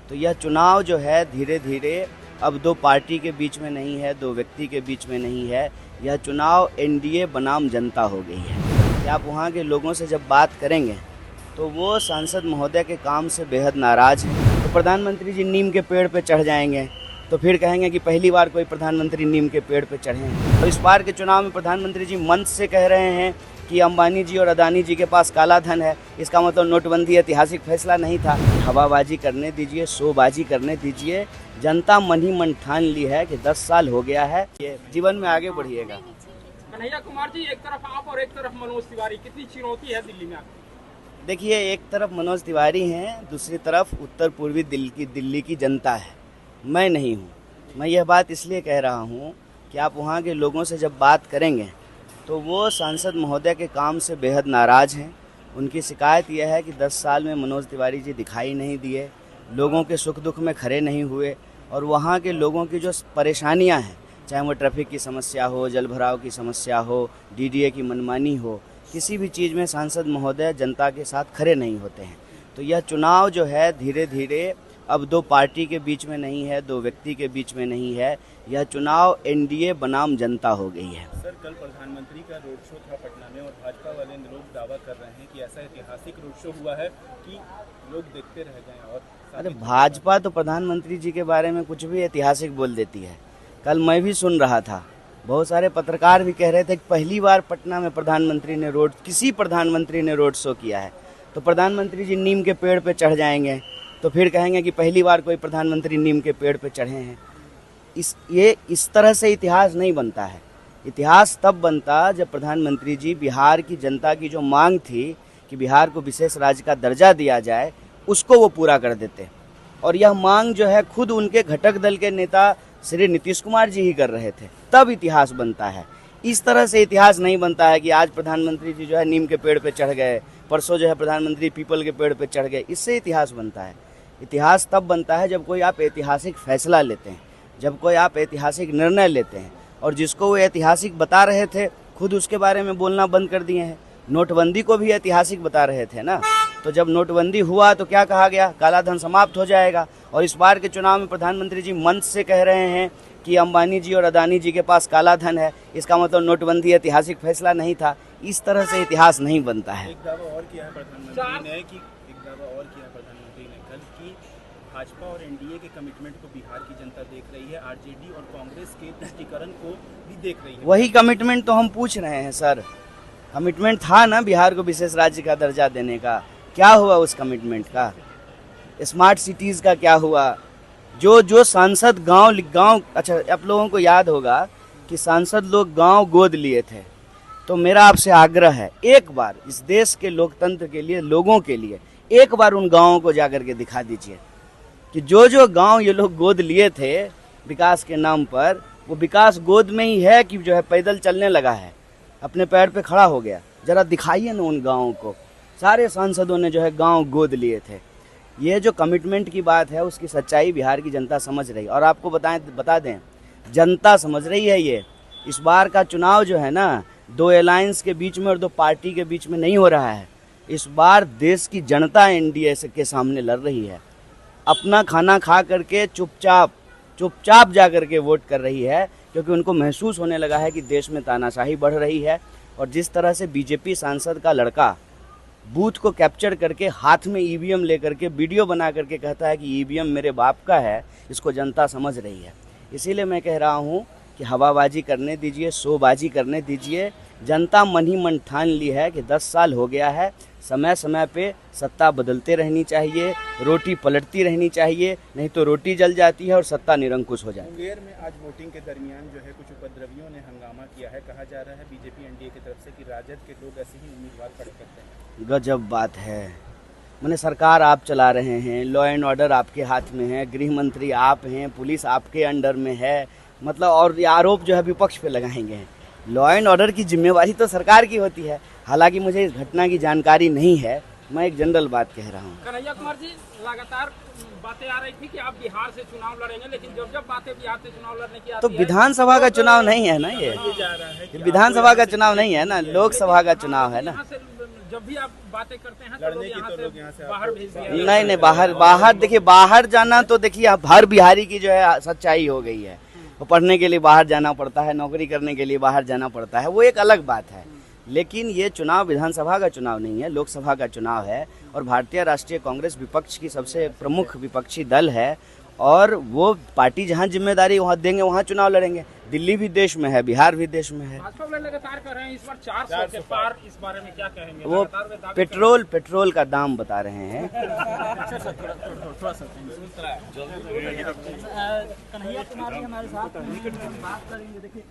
तो यह चुनाव जो है धीरे धीरे अब दो पार्टी के बीच में नहीं है, दो व्यक्ति के बीच में नहीं है। यह चुनाव एनडीए बनाम जनता हो गई है कि आप वहाँ के लोगों से जब बात करेंगे तो वो सांसद महोदय के काम से बेहद नाराज़ हैं। तो प्रधानमंत्री जी नीम के पेड़ पे चढ़ जाएंगे तो फिर कहेंगे कि पहली बार कोई प्रधानमंत्री नीम के पेड़ पे चढ़े हैं। तो इस बार के चुनाव में प्रधानमंत्री जी मंच से कह रहे हैं कि अंबानी जी और अदानी जी के पास काला धन है। इसका मतलब नोटबंदी ऐतिहासिक फैसला नहीं था। हवाबाजी करने दीजिए, शोबाजी करने दीजिए। जनता मन ही मन ठान ली है कि 10 साल हो गया है, ये जीवन में आगे बढ़िएगा। कन्हैया कुमार जी, एक तरफ आप और एक तरफ मनोज तिवारी, कितनी चुनौती है दिल्ली में आपकी? देखिए, एक तरफ मनोज तिवारी हैं, दूसरी तरफ उत्तर पूर्वी दिल्ली की जनता है, मैं नहीं हूँ। मैं यह बात इसलिए कह रहा हूँ कि आप वहाँ के लोगों से जब बात करेंगे तो वो सांसद महोदय के काम से बेहद नाराज़ हैं। उनकी शिकायत यह है कि 10 साल में मनोज तिवारी जी दिखाई नहीं दिए, लोगों के सुख दुख में खड़े नहीं हुए और वहाँ के लोगों की जो परेशानियाँ हैं, चाहे वो ट्रैफिक की समस्या हो, जलभराव की समस्या हो, डीडीए की मनमानी हो, किसी भी चीज़ में सांसद महोदय जनता के साथ खड़े नहीं होते हैं। तो यह चुनाव जो है धीरे धीरे अब दो पार्टी के बीच में नहीं है, दो व्यक्ति के बीच में नहीं है। यह चुनाव एनडीए बनाम जनता हो गई है। सर, कल प्रधानमंत्री का रोड शो था पटना में और भाजपा वाले लोग दावा कर रहे हैं कि ऐसा ऐतिहासिक रोड शो हुआ है कि लोग देखते रह गए। और अरे भाजपा तो प्रधानमंत्री जी के बारे में कुछ भी ऐतिहासिक बोल देती है। कल मैं भी सुन रहा था, बहुत सारे पत्रकार भी कह रहे थे कि पहली बार पटना में किसी प्रधानमंत्री ने रोड शो किया है। तो प्रधानमंत्री जी नीम के पेड़ पे चढ़ जाएंगे तो फिर कहेंगे कि पहली बार कोई प्रधानमंत्री नीम के पेड़ पे चढ़े हैं। इस तरह से इतिहास नहीं बनता है। इतिहास तब बनता जब प्रधानमंत्री जी बिहार की जनता की जो मांग थी कि बिहार को विशेष राज्य का दर्जा दिया जाए, उसको वो पूरा कर देते। और यह मांग जो है खुद उनके घटक दल के नेता श्री नीतीश कुमार जी ही कर रहे थे, तब इतिहास बनता है। इस तरह से इतिहास नहीं बनता है कि आज प्रधानमंत्री जी जो है नीम के पेड़ पे चढ़ गए, परसों जो है प्रधानमंत्री पीपल के पेड़ पे चढ़ गए, इससे इतिहास बनता है। इतिहास तब बनता है जब कोई आप ऐतिहासिक फैसला लेते हैं, जब कोई आप ऐतिहासिक निर्णय लेते हैं। और जिसको वो ऐतिहासिक बता रहे थे खुद उसके बारे में बोलना बंद कर दिए हैं। नोटबंदी को भी ऐतिहासिक बता रहे थे ना, तो जब नोटबंदी हुआ तो क्या कहा गया, काला धन समाप्त हो जाएगा। और इस बार के चुनाव में प्रधानमंत्री जी मंच से कह रहे हैं कि अंबानी जी और अदानी जी के पास काला धन है। इसका मतलब नोटबंदी ऐतिहासिक फैसला नहीं था। इस तरह से इतिहास नहीं बनता है। एक दावा और किया है प्रधानमंत्री ने कल की भाजपा और एनडीए के कमिटमेंट को बिहार की जनता देख रही है, आरजेडी और कांग्रेस के तुष्टीकरण को भी देख रही है। वही कमिटमेंट तो हम पूछ रहे हैं सर। कमिटमेंट था ना बिहार को विशेष राज्य का दर्जा देने का, क्या हुआ उस कमिटमेंट का? स्मार्ट सिटीज़ का क्या हुआ? जो सांसद गांव अच्छा, आप लोगों को याद होगा कि सांसद लोग गांव गोद लिए थे। तो मेरा आपसे आग्रह है, एक बार इस देश के लोकतंत्र के लिए, लोगों के लिए एक बार उन गाँवों को जाकर के दिखा दीजिए कि जो गांव ये लोग गोद लिए थे विकास के नाम पर, वो विकास गोद में ही है कि जो है पैदल चलने लगा है, अपने पैर पे खड़ा हो गया। जरा दिखाइए ना उन गाँवों को। सारे सांसदों ने जो है गांव गोद लिए थे। ये जो कमिटमेंट की बात है उसकी सच्चाई बिहार की जनता समझ रही है। और आपको बता दें, जनता समझ रही है ये। इस बार का चुनाव जो है ना, दो अलायंस के बीच में और दो पार्टी के बीच में नहीं हो रहा है। इस बार देश की जनता एनडीए के सामने लड़ रही है। अपना खाना खा करके चुपचाप जा करके वोट कर रही है, क्योंकि उनको महसूस होने लगा है कि देश में तानाशाही बढ़ रही है। और जिस तरह से बीजेपी सांसद का लड़का बूथ को कैप्चर करके हाथ में ईवीएम लेकर के वीडियो बना करके कहता है कि ईवीएम मेरे बाप का है, इसको जनता समझ रही है। इसीलिए मैं कह रहा हूँ कि हवाबाजी करने दीजिए, शोबाजी करने दीजिए। जनता मन ही मन ठान ली है कि 10 साल हो गया है। समय समय पे सत्ता बदलते रहनी चाहिए, रोटी पलटती रहनी चाहिए, नहीं तो रोटी जल जाती है और सत्ता निरंकुश हो जाती है। मुंगेर में आज वोटिंग के दरमियान जो है कुछ उपद्रवियों ने हंगामा किया है। कहा जा रहा है बीजेपी एनडीए की तरफ से कि राजद के लोग ऐसे ही उम्मीदवार खड़े करते हैं। गजब बात है। मैंने सरकार आप चला रहे हैं, लॉ एंड ऑर्डर आपके हाथ में है, गृह मंत्री आप हैं, पुलिस आपके अंडर में है, मतलब और आरोप जो है विपक्ष पे लगाएंगे। लॉ एंड ऑर्डर की जिम्मेवारी तो सरकार की होती है। हालांकि मुझे इस घटना की जानकारी नहीं है, मैं एक जनरल बात कह रहा हूँ। कन्हैया कुमार जी, लगातार बातें आ रही थी कि आप बिहार से चुनाव लड़ेंगे, लेकिन जब बातें बिहार से चुनाव लड़ने की तो विधानसभा का चुनाव नहीं है ना, ये विधानसभा का चुनाव नहीं है ना, लोकसभा का चुनाव है ना। जब भी आप बातें करते हैं तो लड़ने लोग की यहाँ तो से लोग यहाँ से बाहर आपको- भेज दिया नहीं नहीं, बाहर देखिए, बाहर जाना तो देखिए अब हर बिहारी की जो है सच्चाई हो गई है। वो पढ़ने के लिए बाहर जाना पड़ता है, नौकरी करने के लिए बाहर जाना पड़ता है, वो एक अलग बात है। लेकिन ये चुनाव विधानसभा का चुनाव नहीं है, लोकसभा का चुनाव है। और भारतीय राष्ट्रीय कांग्रेस विपक्ष की सबसे प्रमुख विपक्षी दल है और वो पार्टी जहां जिम्मेदारी वहां देंगे वहां चुनाव लड़ेंगे। दिल्ली भी देश में है, बिहार भी देश में है। भाजपा वाले लगातार कर रहे हैं इस बार 400 के पार, इस बारे में क्या कहेंगे? वो लगातार वे दावे पेट्रोल का दाम बता रहे हैं। कन्हैया कुमार जी हमारे साथ हैं, हम बात करेंगे। देखिए